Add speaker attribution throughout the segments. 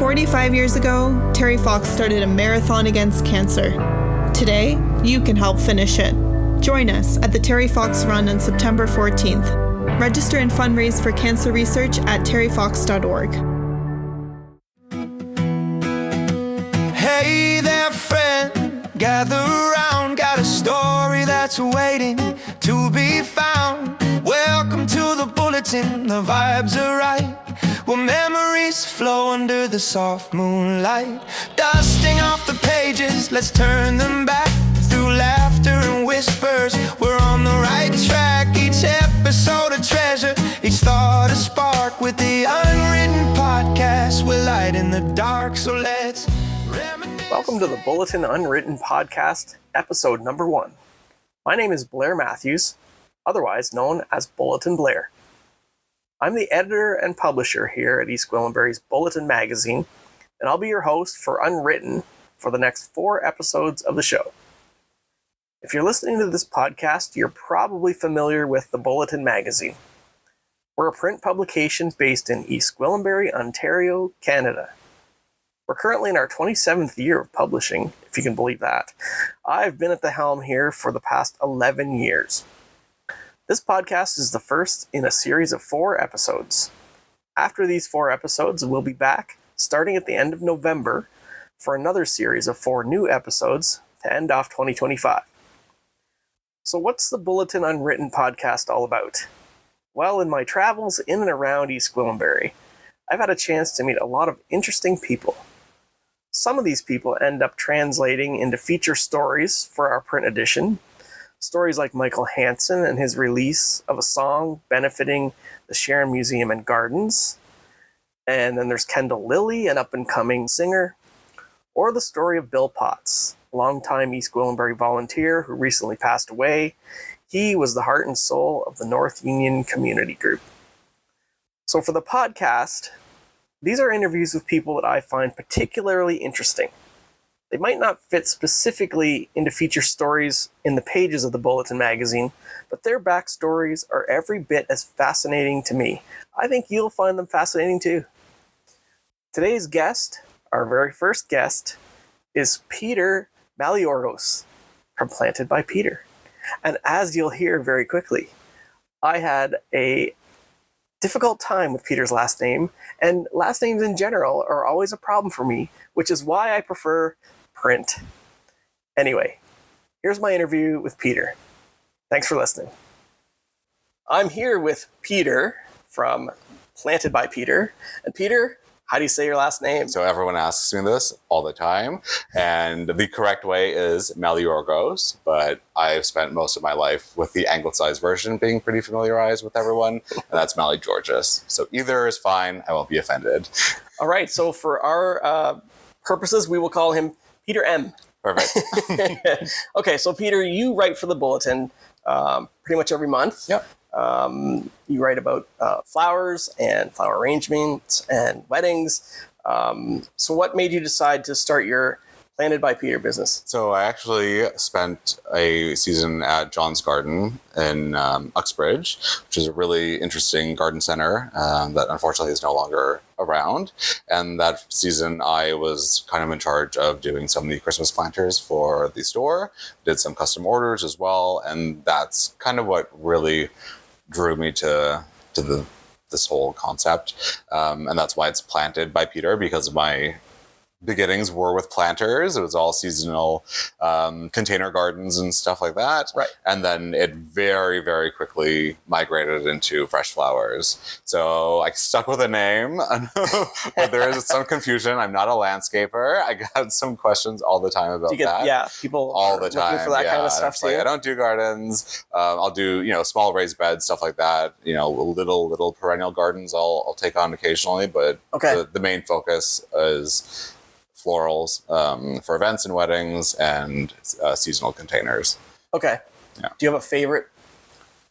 Speaker 1: 45 years ago, Terry Fox started a marathon against cancer. Today, you can help finish it. Join us at the Terry Fox Run on September 14th. Register and fundraise for cancer research at terryfox.org.
Speaker 2: Hey there, friend, gather around. Got a story that's waiting to be found. Welcome to the Bulletin, the vibes are right. Well, memories flow under the soft moonlight. Dusting off the pages, let's turn them back. Through laughter and whispers, we're on the right track. Each episode a treasure, each thought a spark. With the Unwritten podcast, we're light in the dark, so let's reminisce.
Speaker 3: Welcome to the Bulletin Unwritten podcast, episode number 1. My name is Blair Matthews, otherwise known as Bulletin Blair. I'm the editor and publisher here at East Gwillimbury's Bulletin magazine, and I'll be your host for Unwritten for the next 4 episodes of the show. If you're listening to this podcast, you're probably familiar with the Bulletin magazine. We're a print publication based in East Gwillimbury, Ontario, Canada. We're currently in our 27th year of publishing, if you can believe that. I've been at the helm here for the past 11 years. This podcast is the first in a series of 4 episodes. After these 4 episodes, we'll be back, starting at the end of November, for another series of 4 new episodes to end off 2025. So what's the Bulletin Unwritten podcast all about? Well, in my travels in and around East Gwillimbury, I've had a chance to meet a lot of interesting people. Some of these people end up translating into feature stories for our print edition. Stories like Michael Hansen and his release of a song benefiting the Sharon Museum and Gardens. And then there's Kendall Lilly, an up-and-coming singer. Or the story of Bill Potts, a longtime East Gwillimbury volunteer who recently passed away. He was the heart and soul of the North Union Community Group. So for the podcast, these are interviews with people that I find particularly interesting. They might not fit specifically into feature stories in the pages of the Bulletin magazine, but their backstories are every bit as fascinating to me. I think you'll find them fascinating too. Today's guest, our very first guest, is Peter Maligeorgos from Planted by Peter. And as you'll hear very quickly, I had a difficult time with Peter's last name, and last names in general are always a problem for me, which is why I prefer print. Anyway, here's my interview with Peter. Thanks for listening. I'm here with Peter from Planted by Peter. And Peter, how do you say your last name?
Speaker 4: So everyone asks me this all the time, and the correct way is Maligeorgos, but I've spent most of my life with the anglicized version being pretty familiarized with everyone, and that's Maligeorgos. So either is fine, I won't be offended.
Speaker 3: All right, so for our purposes, we will call him Peter M.
Speaker 4: Perfect.
Speaker 3: Okay, so Peter, you write for the Bulletin pretty much every month.
Speaker 4: Yep.
Speaker 3: You write about flowers and flower arrangements and weddings. So what made you decide to start your Planted by Peter business?
Speaker 4: So I actually spent a season at John's Garden in Uxbridge, which is a really interesting garden center that unfortunately is no longer around. And that season I was kind of in charge of doing some of the Christmas planters for the store, did some custom orders as well. And that's kind of what really drew me to this whole concept. And that's why it's Planted by Peter, because my beginnings were with planters. It was all seasonal container gardens and stuff like that.
Speaker 3: Right.
Speaker 4: And then it very, very quickly migrated into fresh flowers. So I stuck with a name, but there is some confusion. I'm not a landscaper. I got some questions all the time about that.
Speaker 3: Yeah, people
Speaker 4: all the time
Speaker 3: looking for that kind of stuff too.
Speaker 4: Like, I don't do gardens. I'll do small raised beds, stuff like that. Little perennial gardens I'll take on occasionally, but the main focus is florals for events and weddings and seasonal containers.
Speaker 3: Okay.
Speaker 4: Yeah.
Speaker 3: Do you have a favorite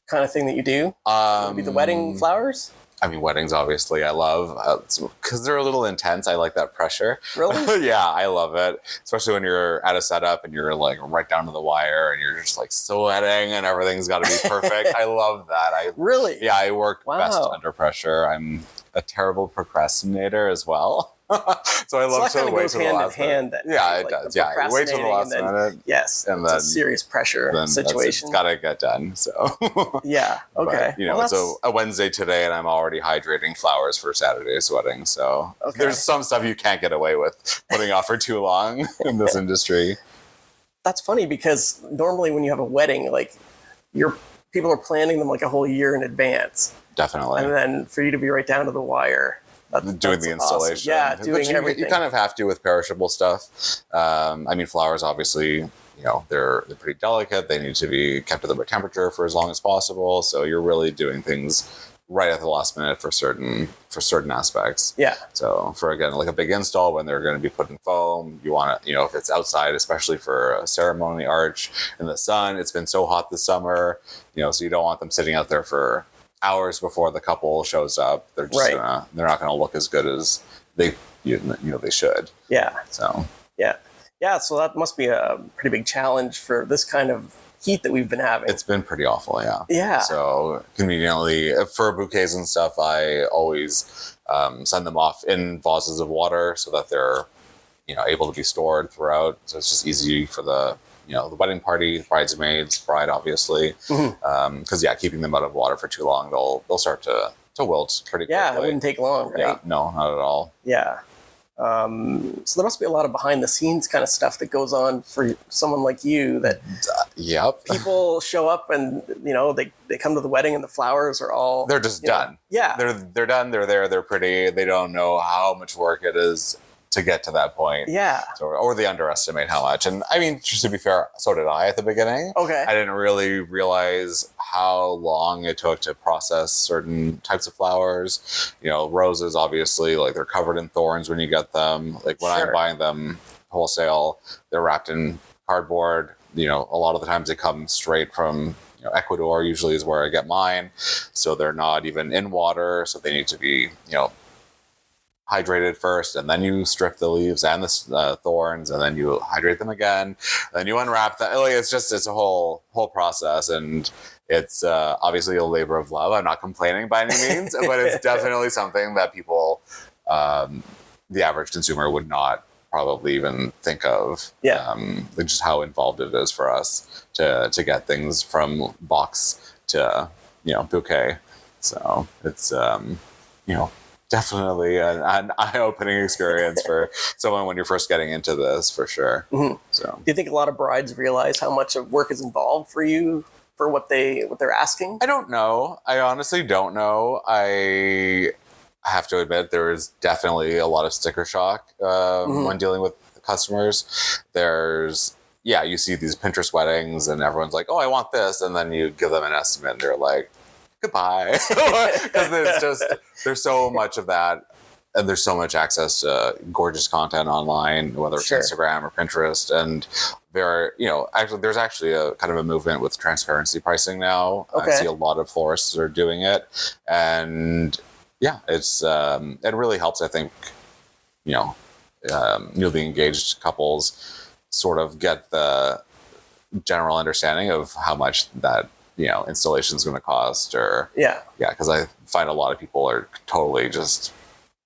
Speaker 3: kind of thing that you do? Maybe the wedding flowers?
Speaker 4: I mean, weddings, obviously, I love, because they're a little intense. I like that pressure.
Speaker 3: Really?
Speaker 4: Yeah, I love it. Especially when you're at a setup and you're like right down to the wire and you're just like sweating and everything's got to be perfect. I love that.
Speaker 3: Really?
Speaker 4: Yeah, I work best under pressure. I'm a terrible procrastinator as well. So I love
Speaker 3: so
Speaker 4: to wait till the last
Speaker 3: hand
Speaker 4: minute.
Speaker 3: then,
Speaker 4: Yeah,
Speaker 3: right?
Speaker 4: it
Speaker 3: Like
Speaker 4: does.
Speaker 3: the
Speaker 4: Yeah, you wait till the last
Speaker 3: procrastinating and
Speaker 4: minute.
Speaker 3: Yes,
Speaker 4: and
Speaker 3: it's
Speaker 4: then
Speaker 3: a serious pressure
Speaker 4: then
Speaker 3: situation.
Speaker 4: it's got to get done. So
Speaker 3: Yeah. Okay.
Speaker 4: But, you know,
Speaker 3: Well,
Speaker 4: it's a Wednesday today, and I'm already hydrating flowers for Saturday's wedding. So there's some stuff you can't get away with putting off for too long in this industry.
Speaker 3: That's funny because normally when you have a wedding, like people are planning them like a whole year in advance.
Speaker 4: Definitely.
Speaker 3: And then for you to be right down to the wire.
Speaker 4: Doing the installation.
Speaker 3: Awesome. Yeah, doing everything.
Speaker 4: You kind of have to with perishable stuff. I mean, flowers, obviously, you know, they're pretty delicate. They need to be kept at the right temperature for as long as possible. So you're really doing things right at the last minute for certain aspects.
Speaker 3: Yeah.
Speaker 4: So for, again, like a big install, when they're going to be put in foam, you want to, you know, if it's outside, especially for a ceremony arch in the sun, it's been so hot this summer, you know, so you don't want them sitting out there for hours before the couple shows up. They're just they're not gonna look as good as they they should.
Speaker 3: Yeah.
Speaker 4: So
Speaker 3: yeah. So that must be a pretty big challenge for this kind of heat that we've been having.
Speaker 4: It's been pretty awful.
Speaker 3: Yeah.
Speaker 4: So conveniently for bouquets and stuff, I always send them off in vases of water so that they're able to be stored throughout. So it's just easy for the the wedding party, bridesmaids, bride, obviously. Because keeping them out of water for too long, they'll start to wilt pretty quickly.
Speaker 3: Yeah, it wouldn't take long, right?
Speaker 4: Yeah, no, not at all.
Speaker 3: Yeah. So there must be a lot of behind the scenes kind of stuff that goes on for someone like you that
Speaker 4: Yep.
Speaker 3: people show up and they come to the wedding and the flowers are all
Speaker 4: they're just done.
Speaker 3: Yeah.
Speaker 4: They're done, they're there, they're pretty, they don't know how much work it is to get to that point.
Speaker 3: Yeah.
Speaker 4: So, or they underestimate how much. And I mean, just to be fair, so did I at the beginning.
Speaker 3: Okay.
Speaker 4: I didn't really realize how long it took to process certain types of flowers. Roses, obviously, like they're covered in thorns when you get them. Like when I'm buying them wholesale, they're wrapped in cardboard. A lot of the times they come straight from Ecuador, usually is where I get mine. So they're not even in water. So they need to be, hydrated first, and then you strip the leaves and the thorns, and then you hydrate them again, then you unwrap them. Like it's a whole process, and it's obviously a labor of love. I'm not complaining by any means, but it's definitely something that people, the average consumer, would not probably even think of.
Speaker 3: Yeah.
Speaker 4: Just how involved it is for us to get things from box to bouquet. So it's definitely an eye-opening experience for someone when you're first getting into this, for sure.
Speaker 3: Mm-hmm.
Speaker 4: So,
Speaker 3: do you think a lot of brides realize how much of work is involved for you for what they're asking?
Speaker 4: I don't know. I honestly don't know. I have to admit there is definitely a lot of sticker shock when dealing with customers. There's you see these Pinterest weddings and everyone's like, oh, I want this, and then you give them an estimate and they're like, goodbye. Because there's so much of that, and there's so much access to gorgeous content online, whether it's Instagram or Pinterest, and there's actually a kind of a movement with transparency pricing now. I see a lot of florists are doing it, and it's it really helps, I think, newly engaged couples sort of get the general understanding of how much that installation is going to cost, or because I find a lot of people are totally just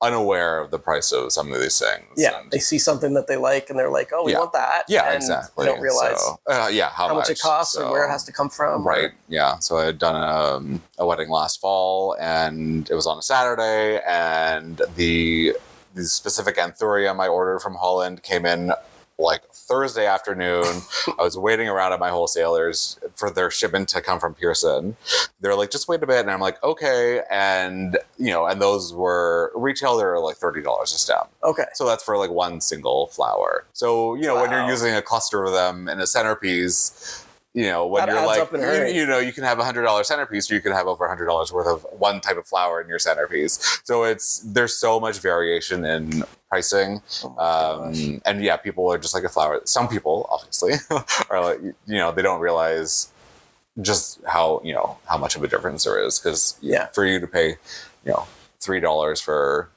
Speaker 4: unaware of the price of some of these things.
Speaker 3: They see something that they like and they're like, oh, we want that.
Speaker 4: And
Speaker 3: exactly. They don't realize
Speaker 4: how
Speaker 3: much it costs or where it has to come from.
Speaker 4: Right. So I had done a wedding last fall, and it was on a Saturday, and the specific anthurium I ordered from Holland came in like Thursday afternoon. I was waiting around at my wholesalers for their shipment to come from Pearson. They're like, just wait a bit. And I'm like, okay. And, and those were retail, they're like $30 a stem.
Speaker 3: Okay.
Speaker 4: So that's for like one single flower. So, when you're using a cluster of them in a centerpiece, when
Speaker 3: that
Speaker 4: you're like, you can have $100 centerpiece, or you can have over $100 worth of one type of flower in your centerpiece. So there's so much variation in pricing. And people are just like a flower. Some people obviously are like, they don't realize just how much of a difference there is. Cause for you to pay, $3 for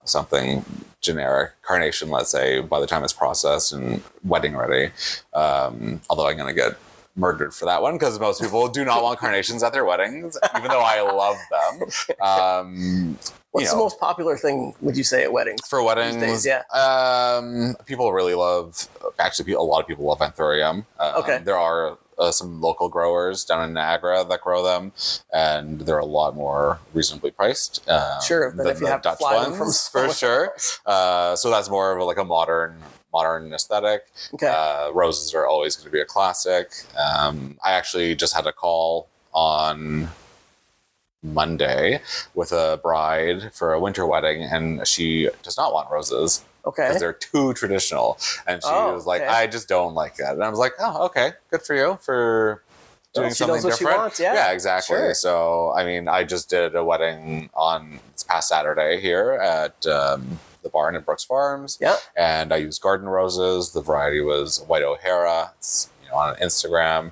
Speaker 4: something generic carnation, let's say, by the time it's processed and wedding ready, although I'm going to get murdered for that one because most people do not want carnations at their weddings, even though I love them.
Speaker 3: What's the most popular thing, would you say, at weddings?
Speaker 4: For weddings,
Speaker 3: these days? Yeah.
Speaker 4: People really love, actually, a lot of people love Anthurium.
Speaker 3: Okay.
Speaker 4: There are some local growers down in Niagara that grow them, and they're a lot more reasonably priced.
Speaker 3: Sure, than if you have to fly them from
Speaker 4: for sure. So that's more of like a modern aesthetic.
Speaker 3: Okay.
Speaker 4: Roses are always going to be a classic. I actually just had a call on Monday with a bride for a winter wedding, and she does not want roses.
Speaker 3: Okay.
Speaker 4: Because they're too traditional. And she was like, I just don't like it. And I was like, oh, okay, good for you for doing something
Speaker 3: knows what
Speaker 4: different.
Speaker 3: She wants, yeah,
Speaker 4: exactly.
Speaker 3: Sure.
Speaker 4: So, I mean, I just did a wedding on this past Saturday here at the barn at Brooks Farms.
Speaker 3: Yeah.
Speaker 4: And I used garden roses. The variety was White O'Hara. It's on Instagram.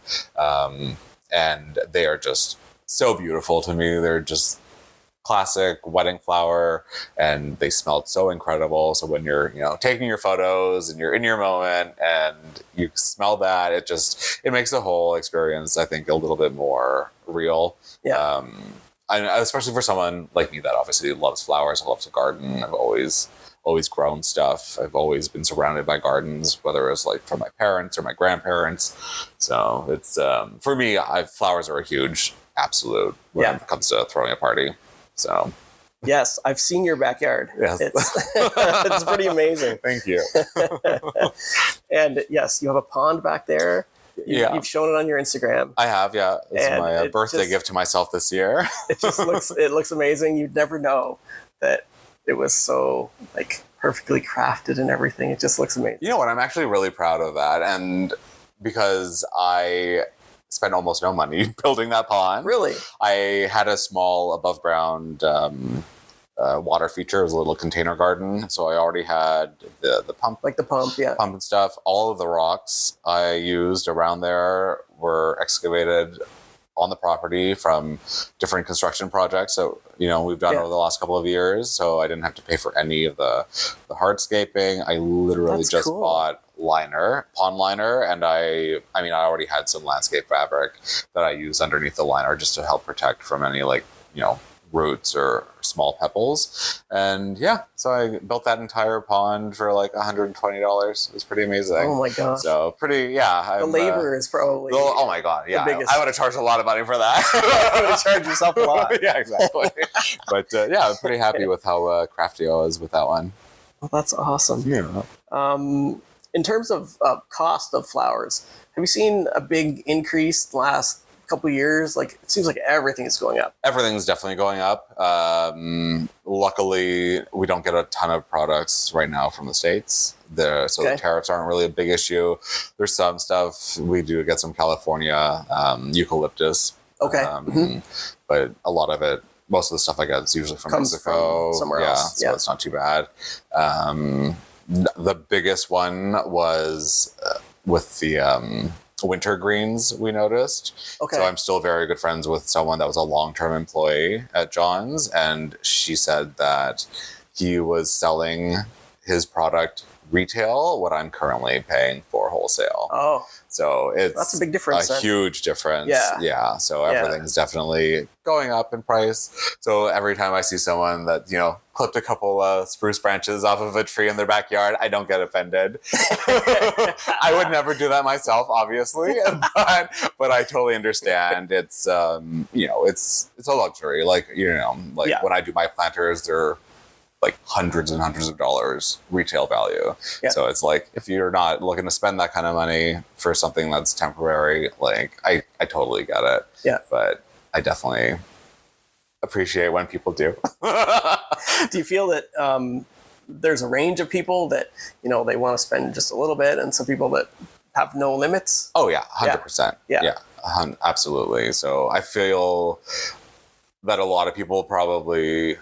Speaker 4: And they are just so beautiful to me. They're just classic wedding flower, and they smelled so incredible. So when you're taking your photos and you're in your moment and you smell that, it makes the whole experience, I think, a little bit more real.
Speaker 3: Yeah.
Speaker 4: And especially for someone like me that obviously loves flowers and loves to garden. I've always grown stuff. I've always been surrounded by gardens, whether it's like from my parents or my grandparents. So it's for me, flowers are a huge absolute when it comes to throwing a party. So,
Speaker 3: yes, I've seen your backyard.
Speaker 4: Yes.
Speaker 3: It's pretty amazing.
Speaker 4: Thank you.
Speaker 3: And yes, you have a pond back there. You've shown it on your Instagram.
Speaker 4: I have, yeah. It's
Speaker 3: And
Speaker 4: my birthday gift to myself this year.
Speaker 3: It looks amazing. You'd never know that it was so like perfectly crafted and everything. It just looks amazing.
Speaker 4: You know what? I'm actually really proud of that, and because I spent almost no money building that pond.
Speaker 3: Really?
Speaker 4: I had a small above ground water feature. It was a little container garden. So I already had the pump.
Speaker 3: Like the pump, yeah.
Speaker 4: Pump and stuff. All of the rocks I used around there were excavated on the property from different construction projects that we've done over the last couple of years. So I didn't have to pay for any of the hardscaping. I literally bought pond liner, and I already had some landscape fabric that I used underneath the liner just to help protect from any roots or small pebbles. And so I built that entire pond for like $120. It was pretty amazing.
Speaker 3: Oh my gosh.
Speaker 4: So pretty, the
Speaker 3: labor is probably
Speaker 4: oh my god, yeah. I would have charged a lot of money for that.
Speaker 3: You would have charged yourself a lot.
Speaker 4: Yeah, exactly. But I'm pretty happy with how crafty I was with that one.
Speaker 3: Well, that's awesome.
Speaker 4: Yeah.
Speaker 3: In terms of cost of flowers, have you seen a big increase the last couple of years? Like, it seems like everything is going up.
Speaker 4: Everything's definitely going up. Luckily, we don't get a ton of products right now from the States. The tariffs aren't really a big issue. There's some stuff we do get some California eucalyptus.
Speaker 3: Okay.
Speaker 4: But a lot of it, most of the stuff I get is usually from Mexico.
Speaker 3: From somewhere else.
Speaker 4: So it's not too bad. The biggest one was with the winter greens we noticed.
Speaker 3: Okay.
Speaker 4: So I'm still very good friends with someone that was a long-term employee at John's, and she said that he was selling his product retail what I'm currently paying for wholesale.
Speaker 3: Oh.
Speaker 4: So
Speaker 3: that's a big difference.
Speaker 4: Huge difference.
Speaker 3: Yeah.
Speaker 4: Yeah. So everything's definitely going up in price. So every time I see someone that, clipped a couple spruce branches off of a tree in their backyard, I don't get offended. I would never do that myself, obviously, but I totally understand. It's, it's a luxury. Like, when I do my planters, they're like hundreds and hundreds of dollars retail value. Yeah. So it's like, if you're not looking to spend that kind of money for something that's temporary, like I totally get it.
Speaker 3: Yeah.
Speaker 4: But I definitely appreciate when people do.
Speaker 3: Do you feel that there's a range of people that, they want to spend just a little bit, and some people that have no limits?
Speaker 4: Oh yeah. 100%. Yeah. Absolutely. So I feel that a lot of people probably,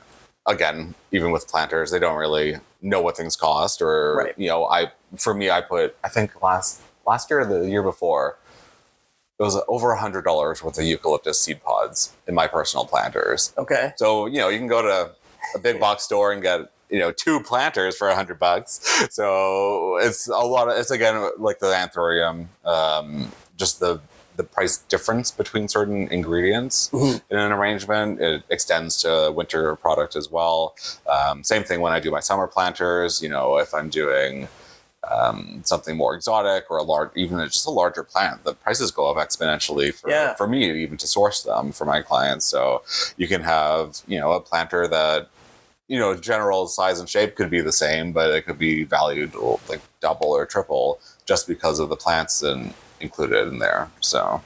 Speaker 4: again, even with planters, they don't really know what things cost, or, I think last year or the year before, it was over $100 worth of eucalyptus seed pods in my personal planters.
Speaker 3: Okay.
Speaker 4: So, you can go to a big box store and get, 2 planters for $100. So it's a lot of, it's again, like the anthurium, just the the price difference between certain ingredients in an arrangement. It extends to winter product as well. Same thing when I do my summer planters. If I'm doing something more exotic or even just a larger plant, the prices go up exponentially for me even to source them for my clients. So you can have, a planter that, general size and shape could be the same, but it could be valued like double or triple just because of the plants included in there. So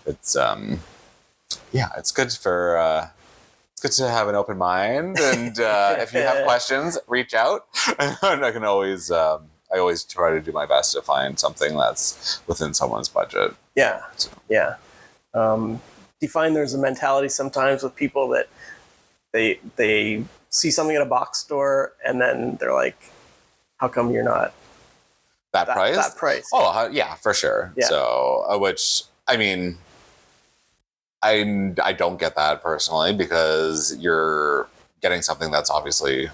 Speaker 4: it's, it's good it's good to have an open mind. And if you have questions, reach out. And I can always, I always try to do my best to find something that's within someone's budget.
Speaker 3: Yeah. So. Yeah. Do you find there's a mentality sometimes with people that they see something in a box store and then they're like, how come you're not
Speaker 4: that price?
Speaker 3: That price.
Speaker 4: Oh, yeah, for sure. Yeah. So, which, I mean, I don't get that personally because you're getting something that's obviously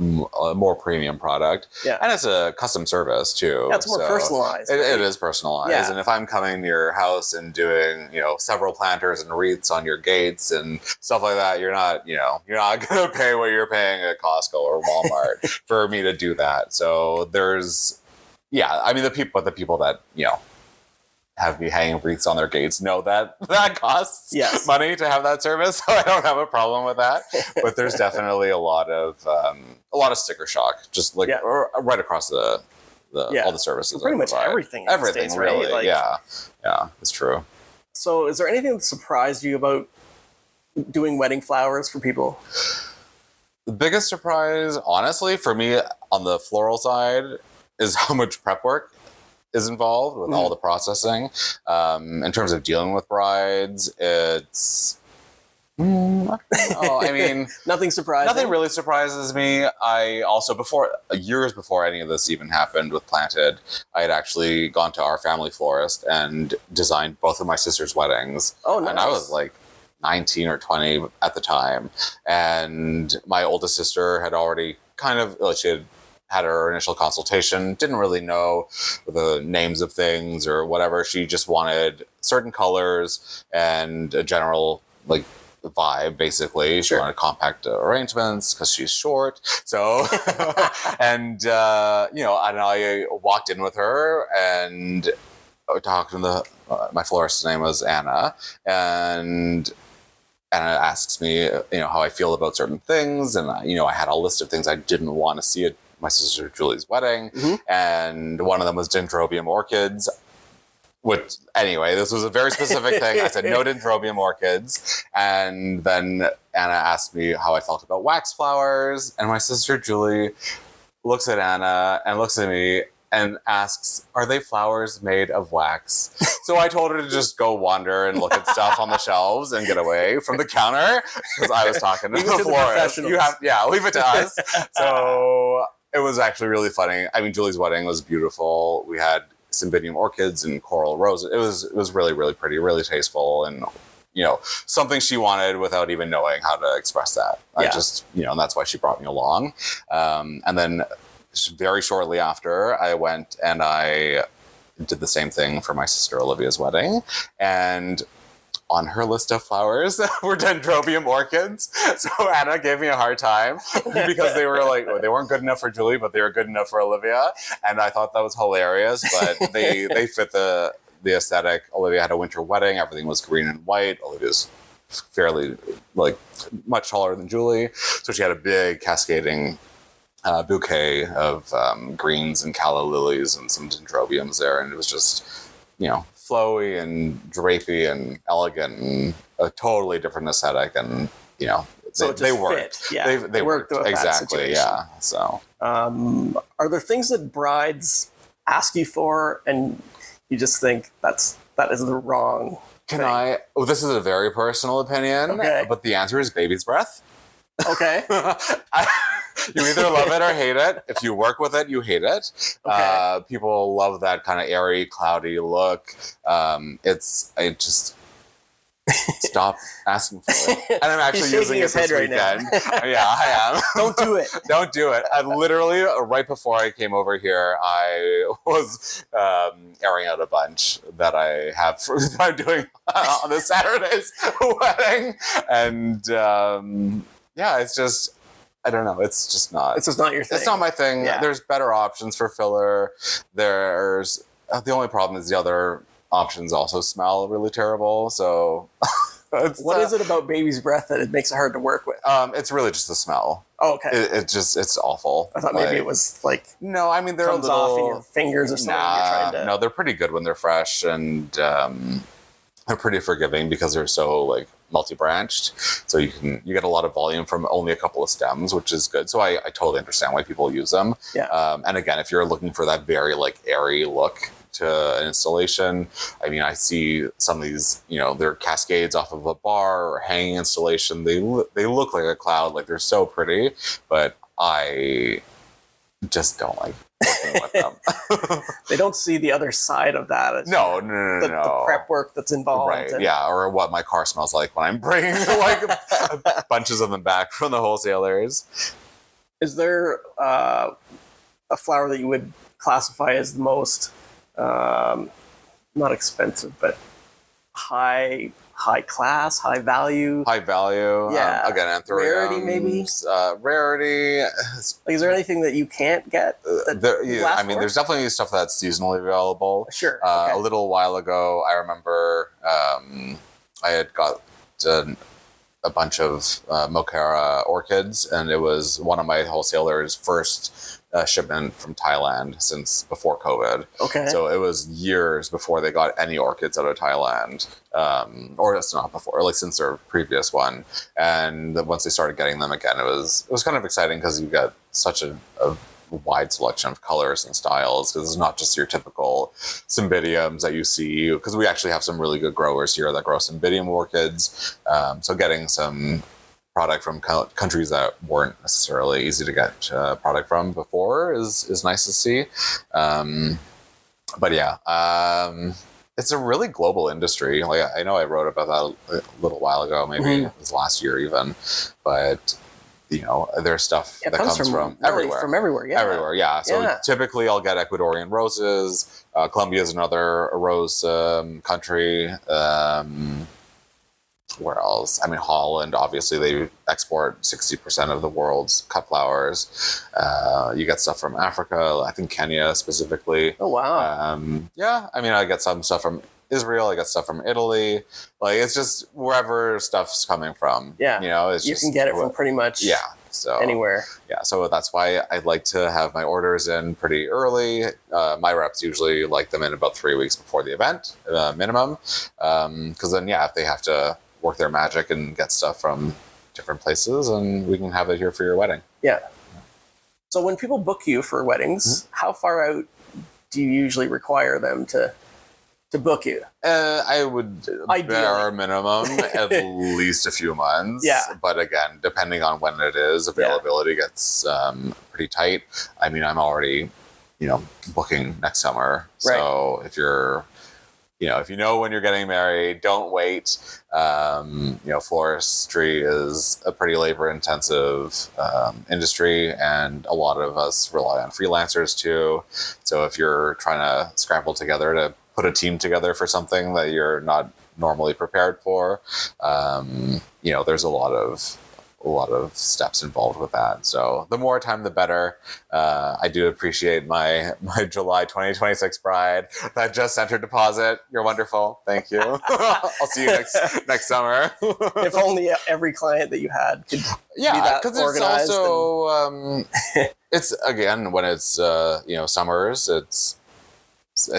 Speaker 4: a more premium product. Yeah. And it's a custom service too.
Speaker 3: Yeah, it's more personalized.
Speaker 4: It is personalized. Yeah. And if I'm coming to your house and doing, several planters and wreaths on your gates and stuff like that, you're not going to pay what you're paying at Costco or Walmart for me to do that. So there's, the people that, have me hanging wreaths on their gates know that costs money to have that service. So I don't have a problem with that. But there's definitely a lot of sticker shock, just like right across the all the services.
Speaker 3: Pretty much everything.
Speaker 4: Everything,
Speaker 3: States,
Speaker 4: really.
Speaker 3: Right?
Speaker 4: Yeah, it's true.
Speaker 3: So, is there anything that surprised you about doing wedding flowers for people?
Speaker 4: The biggest surprise, honestly, for me on the floral side, is how much prep work is involved with all the processing. In terms of dealing with brides, it's I mean,
Speaker 3: nothing surprising.
Speaker 4: Nothing really surprises me. I also, years before any of this even happened with Planted, I had actually gone to our family florist and designed both of my sister's weddings.
Speaker 3: Oh, nice.
Speaker 4: And I was like 19 or 20 at the time. And my oldest sister had already she had her initial consultation, didn't really know the names of things or whatever. She just wanted certain colors and a general vibe, basically. She wanted compact arrangements because she's short. So, and I walked in with her and talking to my florist's name was Anna, and Anna asks me, how I feel about certain things, and I had a list of things I didn't want to see at my sister Julie's wedding, and one of them was dendrobium orchids. Which, anyway, this was a very specific thing. I said no dendrobium orchids, and then Anna asked me how I felt about wax flowers, and my sister Julie looks at Anna and looks at me and asks, "Are they flowers made of wax?" So I told her to just go wander and look at stuff on the shelves and get away from the counter because I was talking to the florist. Leave it to us. So it was actually really funny. I mean, Julie's wedding was beautiful. We had cymbidium orchids and coral roses. It was really, really pretty, really tasteful, and something she wanted without even knowing how to express that. I just, and that's why she brought me along. And then very shortly after, I went and I did the same thing for my sister Olivia's wedding, and on her list of flowers were dendrobium orchids. So Anna gave me a hard time because they weren't good enough for Julie, but they were good enough for Olivia. And I thought that was hilarious, but they fit the aesthetic. Olivia had a winter wedding. Everything was green and white. Olivia's fairly much taller than Julie. So she had a big cascading bouquet of greens and calla lilies and some dendrobiums there. And it was just, flowy and drapey and elegant and a totally different aesthetic, and
Speaker 3: so they worked. They worked exactly.
Speaker 4: Yeah. So,
Speaker 3: are there things that brides ask you for, and you just think that is the wrong?
Speaker 4: This is a very personal opinion, but the answer is baby's breath.
Speaker 3: Okay.
Speaker 4: You either love it or hate it. If you work with it, you hate it. Okay. People love that kind of airy, cloudy look. Stop asking for it. And I'm actually using it
Speaker 3: his
Speaker 4: this
Speaker 3: head right
Speaker 4: weekend.
Speaker 3: now.
Speaker 4: Yeah, I am.
Speaker 3: Don't do it.
Speaker 4: Don't do it. I literally, right before I came over here, I was airing out a bunch that I have that I'm doing on this Saturday's wedding. And yeah, it's just, I don't know. It's just not.
Speaker 3: It's just not your thing.
Speaker 4: It's not my thing.
Speaker 3: Yeah.
Speaker 4: There's better options for filler. There's the only problem is the other options also smell really terrible. So,
Speaker 3: what is it about baby's breath that it makes it hard to work with?
Speaker 4: It's really just the smell.
Speaker 3: Oh, okay.
Speaker 4: It's awful.
Speaker 3: I thought maybe it was like
Speaker 4: no. I mean, they're
Speaker 3: comes
Speaker 4: a little,
Speaker 3: off in your fingers or something. You're trying to...
Speaker 4: No, they're pretty good when they're fresh, and they're pretty forgiving because they're so like multi-branched. So you get a lot of volume from only a couple of stems, which is good. So I totally understand why people use them.
Speaker 3: Yeah.
Speaker 4: And again, if you're looking for that very like airy look to an installation, I mean, I see some of these, they're cascades off of a bar or hanging installation. They look like a cloud, like they're so pretty, but I just don't like working with them.
Speaker 3: They don't see the other side of that. It's
Speaker 4: No.
Speaker 3: the prep work that's involved.
Speaker 4: Right,
Speaker 3: And...
Speaker 4: yeah, or what my car smells like when I'm bringing like bunches of them back from the wholesalers.
Speaker 3: Is there a flower that you would classify as the most not expensive, but high class, high value?
Speaker 4: High value.
Speaker 3: Yeah.
Speaker 4: Again, anthuriums.
Speaker 3: Rarity, maybe?
Speaker 4: Rarity.
Speaker 3: Like, is there anything that you can't get?
Speaker 4: There's definitely stuff that's seasonally available.
Speaker 3: Sure.
Speaker 4: A little while ago, I remember I had got a bunch of Mocara orchids, and it was one of my wholesalers' first shipment from Thailand since before COVID.
Speaker 3: Okay.
Speaker 4: So it was years before they got any orchids out of Thailand, or it's not before, like since their previous one. And once they started getting them again, it was kind of exciting because you get such a wide selection of colors and styles, because it's not just your typical cymbidiums that you see, because we actually have some really good growers here that grow cymbidium orchids. So getting some product from countries that weren't necessarily easy to get product from before is nice to see. But yeah, it's a really global industry. Like, I know I wrote about that a little while ago, maybe it was last year even, but there's stuff that comes from everywhere.
Speaker 3: From everywhere, yeah.
Speaker 4: Everywhere, yeah. So typically I'll get Ecuadorian roses. Colombia is another rose country. Where else? I mean, Holland, obviously, they export 60% of the world's cut flowers. You get stuff from Africa, I think Kenya specifically.
Speaker 3: Oh, wow.
Speaker 4: Yeah, I mean, I get some stuff from Israel, I get stuff from Italy. Like, it's just wherever stuff's coming from.
Speaker 3: Yeah. You can get it from pretty much anywhere.
Speaker 4: Yeah, so that's why I like to have my orders in pretty early. My reps usually like them in about 3 weeks before the event, minimum. Because then, if they have to work their magic and get stuff from different places, and we can have it here for your wedding. Yeah.
Speaker 3: So when people book you for weddings, how far out do you usually require them to book you?
Speaker 4: I would bare minimum at least a few months.
Speaker 3: Yeah.
Speaker 4: But again, depending on when it is, availability gets pretty tight. I mean, I'm already, booking next summer.
Speaker 3: Right.
Speaker 4: So if you're, if you know when you're getting married, don't wait. Floristry is a pretty labor-intensive industry, and a lot of us rely on freelancers too. So if you're trying to scramble together to put a team together for something that you're not normally prepared for, there's a lot of steps involved with that. So the more time, the better. I do appreciate my July 2026 bride that just sent her deposit. You're wonderful. Thank you. I'll see you next summer.
Speaker 3: If only every client that you had could be that
Speaker 4: because
Speaker 3: organized.
Speaker 4: It's also it's again when it's summers. It's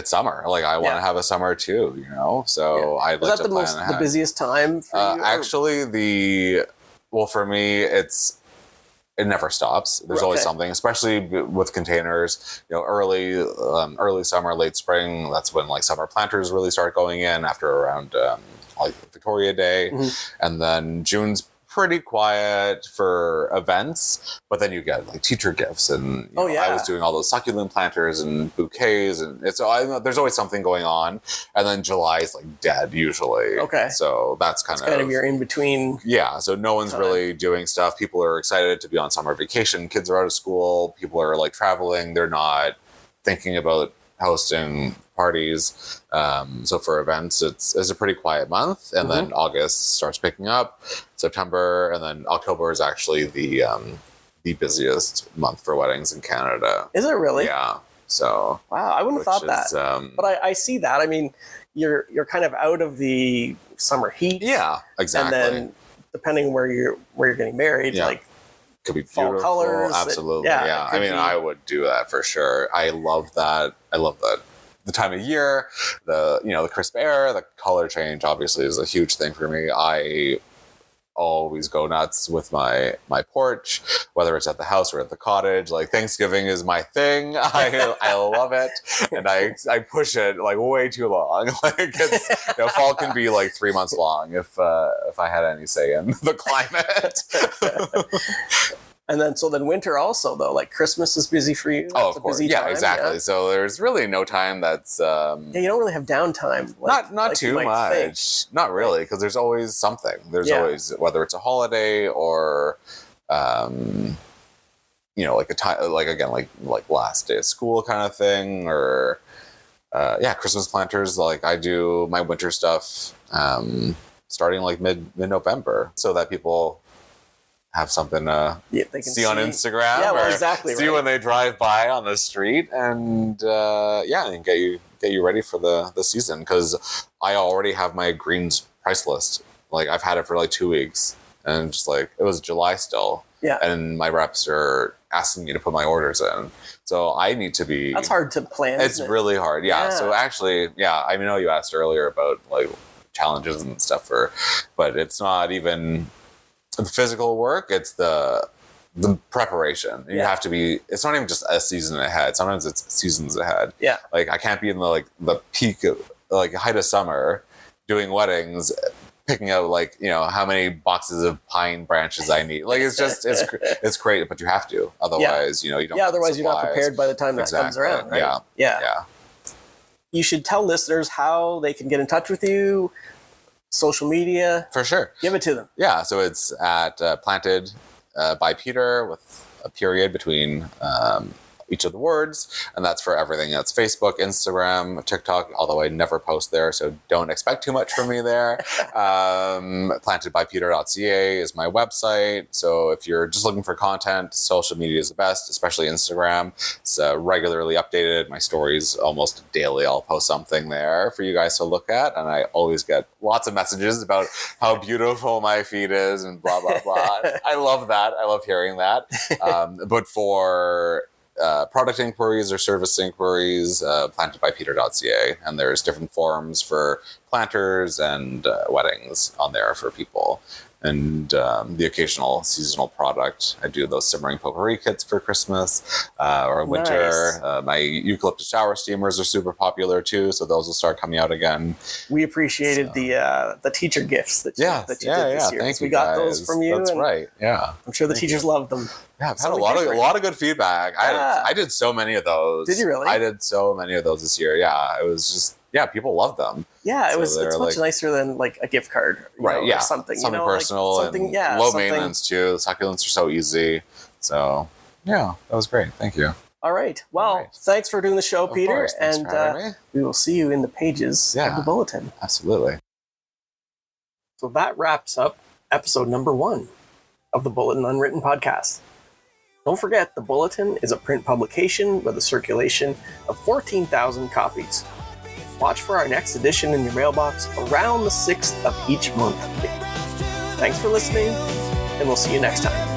Speaker 4: summer. Like, I want to have a summer too. So I'd like to plan ahead. Is that
Speaker 3: the busiest time for you?
Speaker 4: Actually, well, for me, it never stops. There's always something, especially with containers. Early summer, late spring. That's when like summer planters really start going in after around like Victoria Day, and then June's pretty quiet for events, but then you get like teacher gifts and I was doing all those succulent planters and bouquets, and there's always something going on. And then July is like dead usually.
Speaker 3: Okay.
Speaker 4: So that's kind
Speaker 3: of your in between.
Speaker 4: Yeah. So no one's really doing stuff. People are excited to be on summer vacation. Kids are out of school. People are like traveling. They're not thinking about hosting parties. So for events, it's a pretty quiet month, and then August starts picking up, September, and then October is actually the busiest month for weddings in Canada.
Speaker 3: Is it really?
Speaker 4: Yeah. So
Speaker 3: wow, I wouldn't have thought that. But I see that. I mean, you're kind of out of the summer heat.
Speaker 4: Yeah, exactly.
Speaker 3: And then depending where you're getting married, like
Speaker 4: could be
Speaker 3: fall
Speaker 4: beautiful.
Speaker 3: colors.
Speaker 4: Absolutely. Yeah. I mean, I would do that for sure. I love that. The time of year, the crisp air, the color change obviously is a huge thing for me. I always go nuts with my porch, whether it's at the house or at the cottage. Like Thanksgiving is my thing. I love it, and I push it like way too long. Like it's fall can be like 3 months long if I had any say in the climate.
Speaker 3: And then winter also though, like Christmas is busy for you.
Speaker 4: Oh, of course. Yeah, exactly. Yeah. So there's really no time that's
Speaker 3: you don't really have downtime.
Speaker 4: Not too much. Think. Not really, because there's always something. There's always, whether it's a holiday or like a time, like again, like last day of school kind of thing, or Christmas planters. Like I do my winter stuff starting like mid-November, so that people have something to they can see on Instagram.
Speaker 3: Yeah, well, exactly.
Speaker 4: See when they drive by on the street, and and get you ready for the season. Because I already have my greens price list. Like I've had it for like 2 weeks, and just like it was July still.
Speaker 3: Yeah.
Speaker 4: And my reps are asking me to put my orders in, so I need to be.
Speaker 3: That's hard to plan.
Speaker 4: It's really hard. Yeah. So actually, I know you asked earlier about like challenges and stuff, but it's not even the physical work, it's the preparation. You have to be, it's not even just a season ahead. Sometimes it's seasons ahead.
Speaker 3: Yeah.
Speaker 4: Like I can't be in the peak of like height of summer doing weddings, picking out like, how many boxes of pine branches I need. Like it's just, it's great, but you have to. Otherwise, you don't.
Speaker 3: Yeah. Otherwise you're not prepared by the time that comes around. Right? Yeah. You should tell listeners how they can get in touch with you. Social media.
Speaker 4: For sure.
Speaker 3: Give it to them.
Speaker 4: Yeah, so it's at Planted by Peter with a period between each of the words, and that's for everything. That's Facebook, Instagram, TikTok, although I never post there, so don't expect too much from me there. Plantedbypeter.ca is my website, so if you're just looking for content, social media is the best, especially Instagram. It's regularly updated. My stories almost daily, I'll post something there for you guys to look at, and I always get lots of messages about how beautiful my feed is and blah, blah, blah. I love that. I love hearing that. But for product inquiries or service inquiries, plantedbypeter.ca, and there's different forums for planters and weddings on there for people, and the occasional seasonal product. I do those simmering potpourri kits for Christmas or winter. Nice. My eucalyptus shower steamers are super popular too, so those will start coming out again.
Speaker 3: We appreciated the teacher gifts that you did this year.
Speaker 4: Thank you.
Speaker 3: We got those from you.
Speaker 4: That's right. Yeah,
Speaker 3: I'm sure the teachers loved them.
Speaker 4: Yeah, I've had a lot of good feedback. I did so many of those.
Speaker 3: Did you really?
Speaker 4: I did so many of those this year. Yeah, it was just people loved them.
Speaker 3: Yeah, it's much nicer than like a gift card,
Speaker 4: right?
Speaker 3: Or something
Speaker 4: personal,
Speaker 3: like something,
Speaker 4: and low maintenance too. The succulents are so easy. So that was great. Thank you.
Speaker 3: All right. Well, thanks for doing the show, Peter, and we will see you in the pages of the Bulletin.
Speaker 4: Absolutely.
Speaker 3: So that wraps up episode number 1 of the Bulletin Unwritten podcast. Don't forget, the Bulletin is a print publication with a circulation of 14,000 copies. Watch for our next edition in your mailbox around the 6th of each month. Thanks for listening, and we'll see you next time.